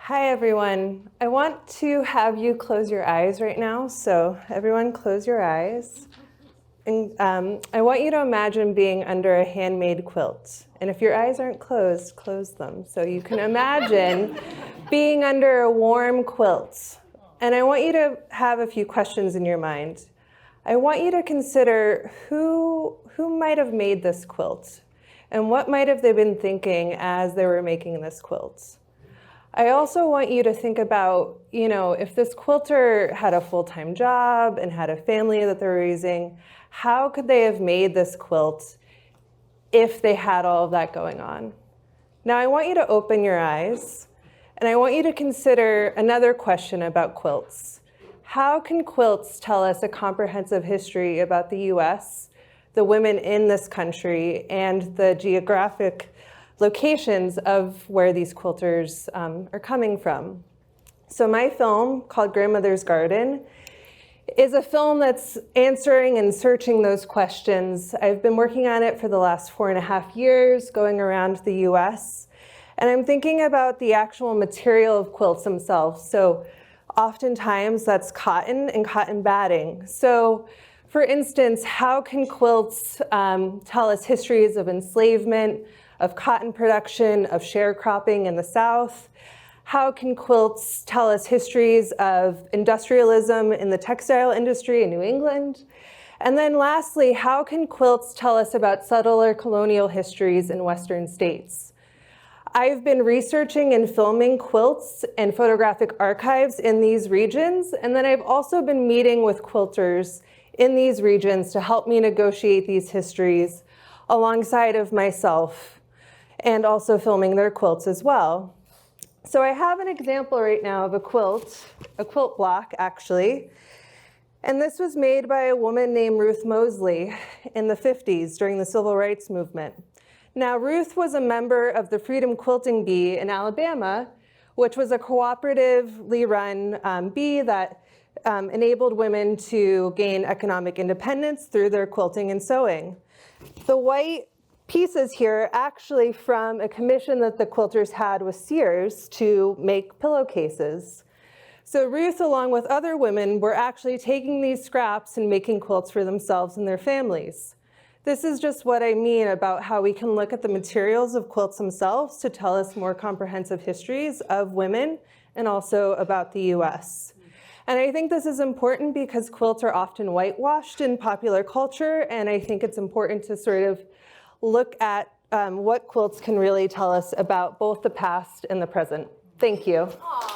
Hi, everyone. I want to have you close your eyes right now. So everyone close your eyes. And I want you to imagine being under a handmade quilt. And if your eyes aren't closed, close them. So you can imagine being under a warm quilt. And I want you to have a few questions in your mind. I want you to consider who might have made this quilt and what might have they been thinking as they were making this quilt. I also want you to think about, if this quilter had a full-time job and had a family that they're raising, how could they have made this quilt if they had all of that going on? Now I want you to open your eyes and I want you to consider another question about quilts. How can quilts tell us a comprehensive history about the US, the women in this country, and the geographic locations of where these quilters are coming from? So my film, called Grandmother's Garden, is a film that's answering and searching those questions. I've been working on it for the last 4.5 years, going around the US, and I'm thinking about the actual material of quilts themselves. So oftentimes that's cotton and cotton batting. So for instance, how can quilts tell us histories of enslavement, of cotton production, of sharecropping in the South? How can quilts tell us histories of industrialism in the textile industry in New England? And then lastly, how can quilts tell us about subtler colonial histories in Western states? I've been researching and filming quilts and photographic archives in these regions, and then I've also been meeting with quilters in these regions to help me negotiate these histories alongside of myself, and also filming their quilts as well. So I have an example right now of a quilt block actually, and this was made by a woman named Ruth Mosley in the 50s during the Civil Rights Movement. Now Ruth was a member of the Freedom Quilting Bee in Alabama, which was a cooperatively run bee that enabled women to gain economic independence through their quilting and sewing. The white pieces here are actually from a commission that the quilters had with Sears to make pillowcases. So Ruth, along with other women, were actually taking these scraps and making quilts for themselves and their families. This is just what I mean about how we can look at the materials of quilts themselves to tell us more comprehensive histories of women and also about the US. And I think this is important because quilts are often whitewashed in popular culture, and I think it's important to sort of look at what quilts can really tell us about both the past and the present. Thank you. Aww.